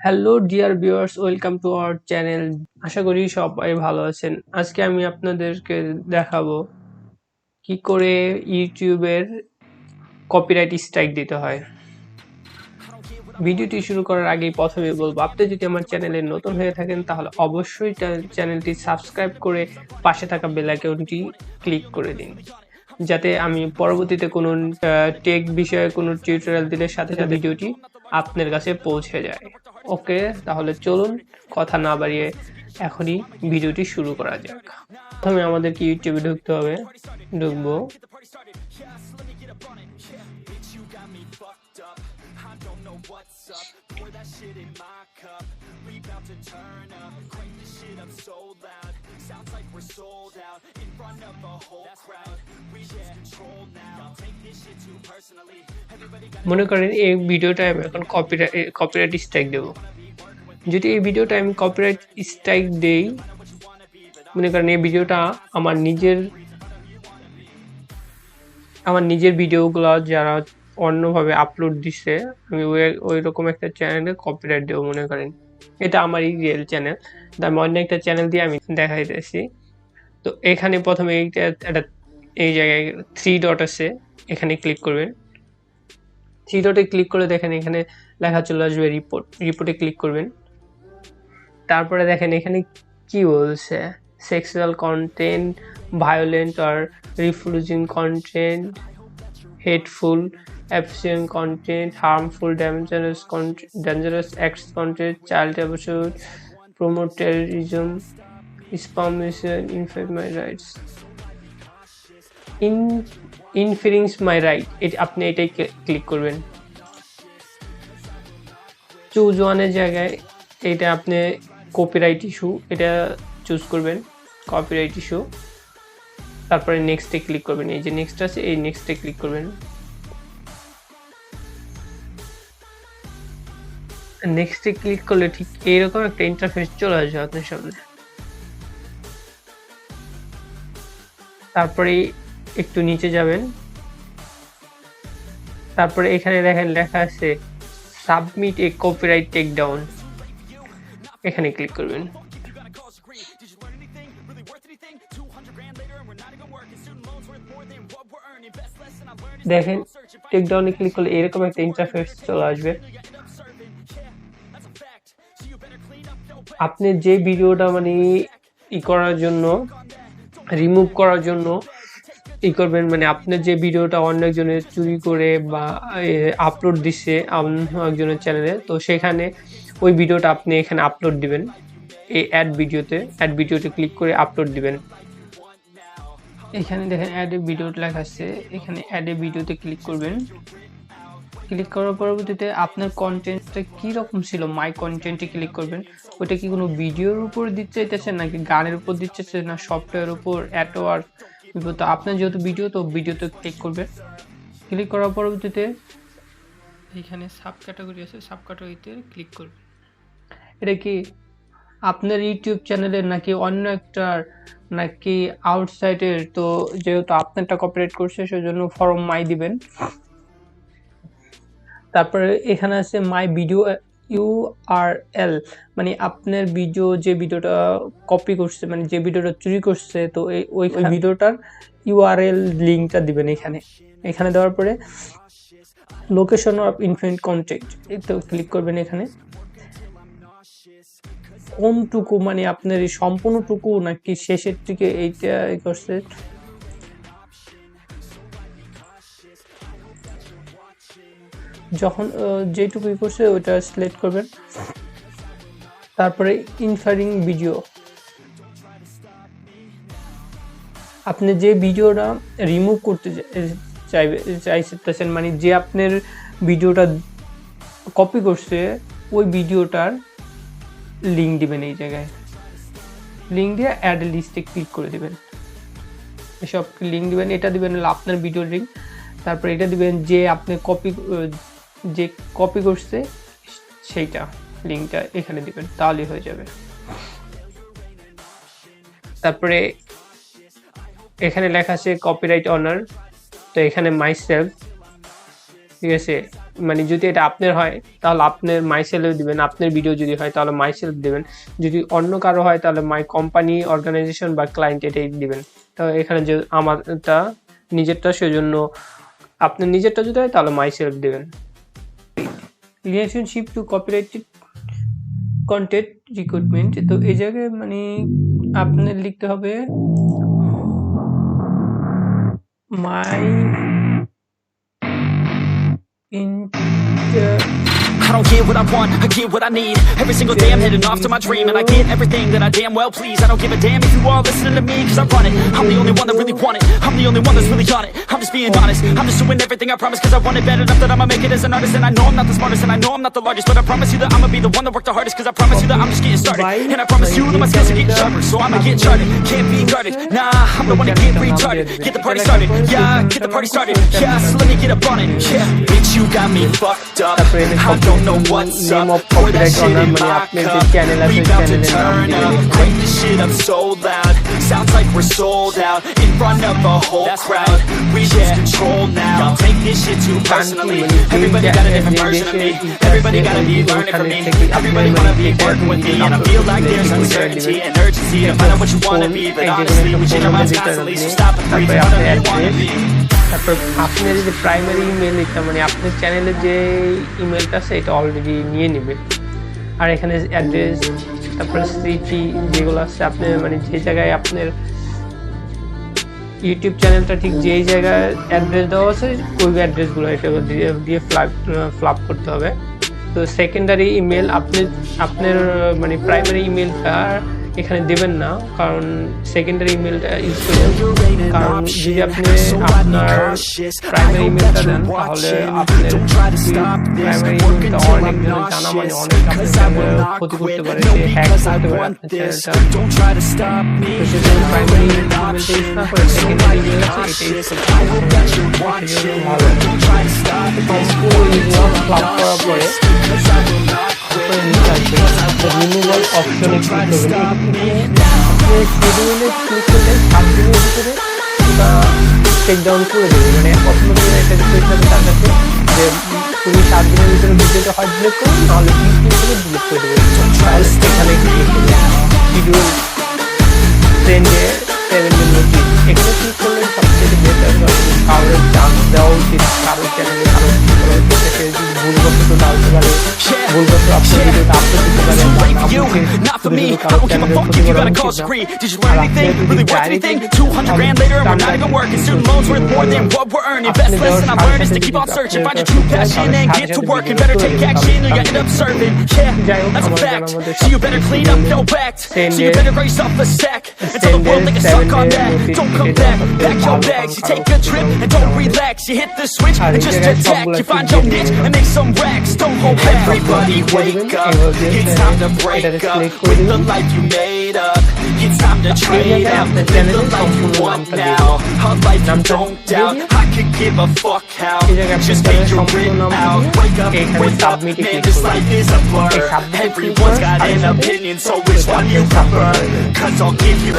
Hello dear viewers, welcome to our channel. আশা করি সবাই ভালো আছেন। আজকে আমি আপনাদেরকে দেখাবো কি করে ইউটিউবের কপিরাইট স্ট্রাইক দিতে হয়। ভিডিওটি শুরু করার আগেই প্রথমে বলবো, আপনি যদি আমার চ্যানেলে নতুন হয়ে থাকেন তাহলে অবশ্যই চ্যানেলটি সাবস্ক্রাইব করে পাশে থাকা বেল আইকনটি ক্লিক করে দিন, যাতে আমি পরবর্তীতে কোনো টেক বিষয়ে কোনো টিউটোরিয়াল দিলে সাথে সাথে ভিডিওটি আপনার কাছে পৌঁছে যায়। ওকে, তাহলে চলুন কথা না বাড়িয়ে এখনই ভিডিওটি শুরু করা যাক। প্রথমে আমাদেরকে ইউটিউবে ঢুকতে হবে। ঢুকবো। মনে করেন এই ভিডিওটা আমি এখন কপিরাইট স্ট্রাইক দেব। যদি এই ভিডিওটা আমি কপিরাইট স্ট্রাইক দেই, মনে করেন এই ভিডিওটা আমার নিজের ভিডিওগুলো যারা অন্যভাবে আপলোড দিচ্ছে, আমি ওই রকম একটা চ্যানেলে কপিরাইট দেবো। মনে করেন এটা আমারই রিয়েল চ্যানেল, আমি অন্য একটা চ্যানেল দিয়ে আমি দেখাইতেছি। তো এখানে প্রথমে এই জায়গায় 3 ডট আছে, এখানে ক্লিক করবেন। 3 ডটে ক্লিক করে দেখেন এখানে লেখা চলে আসবে রিপোর্টে ক্লিক করবেন। তারপরে দেখেন এখানে কি বলছে, sexual content, violent R রিফ্লুজিং content, hateful, obscene content, harmful, dangerous acts content, child abuse, promote terrorism, spam, infringe my rights. Infringe my right, আপনি এটাই ক্লিক করবেন। চুজ ওয়ানের জায়গায় এটা আপনি কপিরাইট ইস্যু এটা চুজ করবেন, কপিরাইট ইস্যু। তারপরে নেক্সটে ক্লিক করবেন। এই যে নেক্সট আছে, এই নেক্সটে ক্লিক করবেন। নেক্সটে ক্লিক করলে ঠিক এইরকম একটা ইন্টারফেস চলে আসবে আপনার সামনে। তারপরে একটু নিচে যাবেন। তারপরে এখানে দেখেন লেখা আছে সাবমিট এ কপিরাইট টেকডাউন, এখানে ক্লিক করবেন। দেখেন টেকডাউনে ক্লিক করলে এরকম একটা ইন্টারফেস চলে আসবে। আপনি যে ভিডিওটা মানে করার জন্য, রিমুভ করার জন্য করবেন, মানে আপনার যে ভিডিওটা অন্য একজনের চুরি করে বা আপলোড দিচ্ছে অন্য একজনের চ্যানেলে, তো সেখানে ওই ভিডিওটা আপনি এখানে আপলোড দিবেন। এই অ্যাড ভিডিওতে ক্লিক করে আপলোড দিবেন। এখানে দেখেন অ্যাড এ ভিডিও লেখা আছে, এখানে অ্যাড এ ভিডিওতে ক্লিক করবেন। ক্লিক করার পরবর্তীতে আপনার কন্টেন্টটা কি রকম ছিল, মাই কন্টেন্টে ক্লিক করবেন। ওটা কি কোনো ভিডিওর উপর দিতে চাইতেছেন নাকি গানের উপর দিতে চাইছেন না সফটওয়্যার উপর, অ্যাডওয়ার্ড, তো আপনার যেহেতু ভিডিও, তো ভিডিওতে ক্লিক করবেন। ক্লিক করার পরবর্তীতে এখানে সাব ক্যাটাগরি আছে, সাব ক্যাটাগরিতে ক্লিক করবেন। এটা কি আপনার ইউটিউব চ্যানেলের নাকি অন্য একটার নাকি আউটসাইডের? তো যেহেতু আপনারটা কপিরাইট করছে সেজন্য ফরম মাই দিবেন। তারপরে এখানে আছে মাই ভিডিও ইউআরএল, মানে আপনার ভিডিও যে ভিডিওটা কপি করছে, মানে যে ভিডিওটা চুরি করছে, তো ওই ভিডিওটার ইউআরএল লিঙ্কটা দিবেন এখানে দেওয়ার পরে লোকেশন অফ ইনফ্লুয়েন্ট কন্টেন্ট তো ক্লিক করবেন। এখানে কোনটুকু, মানে আপনার এই সম্পূর্ণটুকু নাকি শেষের দিকে এইটা করছে, যখন যেটুকুই করছে ওইটা সিলেক্ট করবেন। তারপরে ইনফারিং ভিডিও, আপনি যে ভিডিওটা রিমুভ করতে চাইছেন, মানে যে আপনার ভিডিওটা কপি করছে ওই ভিডিওটার লিঙ্ক দিবেন। এই জায়গায় লিঙ্ক দিয়ে অ্যাড লিস্টে ক্লিক করে দিবেন। এসব লিঙ্ক দিবেন, এটা দিবেন আপনার ভিডিওর লিঙ্ক। তারপরে এটা দিবেন যে আপনি কপি করছে সেইটা লিঙ্কটা এখানে দিবেন, তাহলেই হয়ে যাবে। তারপরে এখানে লেখা আছে কপিরাইট অনার, তো এখানে মাই সেলফ ঠিক আছে, মানে যদি এটা আপনার হয় তাহলে আপনার মাই সেলফ দিবেন, আপনার ভিডিও যদি হয় তাহলে মাই সেলফ দিবেন, যদি অন্য কারো হয় তাহলে মাই কোম্পানি, অর্গানাইজেশন বা ক্লায়েন্ট এটাই দিবেন। তো এখানে যে আমারটা নিজেরটা, সেজন্য আপনার নিজেরটা যদি হয় তাহলে মাই সেলফ দিবেন। Relationship to copyrighted content recruitment, তো এই জায়গায় মানে আপনার লিখতে হবে মাই I don't get what I want, I get what I need. Every single day I'm heading off to my dream, and I get everything that I damn well please. I don't give a damn if you all listening to me, cause I run it. I'm the only one that really want it, I'm the only one that's really on it. I'm just being honest, I'm just doing everything I promise, cause I want it bad enough that I'ma make it as an artist. And I know I'm not the smartest, and I know I'm not the largest, but I promise you that I'ma be the one that worked the hardest, cause I promise you that I'm just getting started. And I promise you that my skills are getting sharper, so I'ma get charted. Can't be guarded, nah, I'm the one to get retarded. Get the party started, yeah, get the party started. Yeah, so let me get up on it, yeah. Bitch, you got me fucked up, I don't know what's up. Pour that shit in my cup, we bout to turn up. Crank this shit up so loud, sounds like we're sold out. In front of a whole crowd, we lose control now. Y'all take this shit too personally, everybody got a different version of me. Everybody gotta be learning from me, everybody wanna be working with me. And I feel like there's uncertainty and urgency to find out what you wanna be. But honestly, we change our minds constantly, so stop and breathe and find out who you wanna be. তারপর আপনার যে primary email, এটা মানে আপনার চ্যানেলের যে ইমেলটা আছে এটা অলরেডি নিয়ে নেবে। আর এখানে অ্যাড্রেস, তারপর সিটি যেগুলো আছে, আপনি মানে যে জায়গায় আপনার ইউটিউব চ্যানেলটা ঠিক যেই জায়গায় অ্যাড্রেস দেওয়া আছে ওই অ্যাড্রেসগুলো এটা দিয়ে ফ্লাপ করতে হবে। তো সেকেন্ডারি ইমেল আপনার মানে প্রাইমারি ইমেলটা এখানে দেবেন না, কারণ সেকেন্ডারি ইমেলটা ইউজ করবেন। কারণ যদি আপনি আপনার প্রাইমারি ইমেলটা দেন তাহলে আপনার প্রাইমারি ইমেলটা অনেকজনের জানা মানে অনেক আপনার ক্ষতি করতে পারে, সে হ্যাক করতে পারে আপনার চ্যানেলটা। তো সেজন্য প্রাইমারি ইমেলটা ইউজ না করে সেকেন্ডারি ইমেল আছে এটা ইউজ করতে ভালো। সম্পূর্ণ ইমেল ফ্লাপ করার পরে রিমুভাল অপশনে ক্লিক করবেন। শিডিউলে ক্লিক করলে 7 দিনের ভিতরে চেক ডাউন করে দেবে, মানে প্রথমত একটা রিকোয়েস্ট হবে তার কাছে যে তুমি 7 দিনের ভিতরে ভিডিওটা হয় ডিলিট করো, নাহলে ইউটিউব থেকে ডিলিট করে দেবে। তাহলে এখানে ক্লিক করবে শিডিউল ট্রেন্ডে 7 দিন নোটিস, এখানে ক্লিক করলে সবচেয়ে বেটার হবে। কারোর চান্স দেওয়া উচিত, কারোর চ্যানেলে কারো ভুলবশত ডালতে পারে, ভুলবশত আপনার ভিডিওটা আপলোড দিতে পারে। Not for me, I don't give a fuck if you got a call degree. Did you learn anything? Really worth anything? 200 grand later and we're not even working. Student loans worth more than what we're earning. Best lesson I learned is to keep on searching. Find your true passion and get to work. And better take action or you end up serving. Yeah, that's a fact. So you better clean up, no act. So you better raise up a stack and tell the world they can suck on that. Don't come back, pack your bags. You take a trip and don't relax. You hit the switch and just attack. You find your niche and make some racks. Don't hold back. Everybody wake up, it's time to break up with the life you made up. It's time to trade up, live the life you want now. A life you don't doubt, I could give a fuck how. Just get your written out, wake up, man, this life is a blur. Everyone's got an opinion, so which one you prefer? Cause I'll give you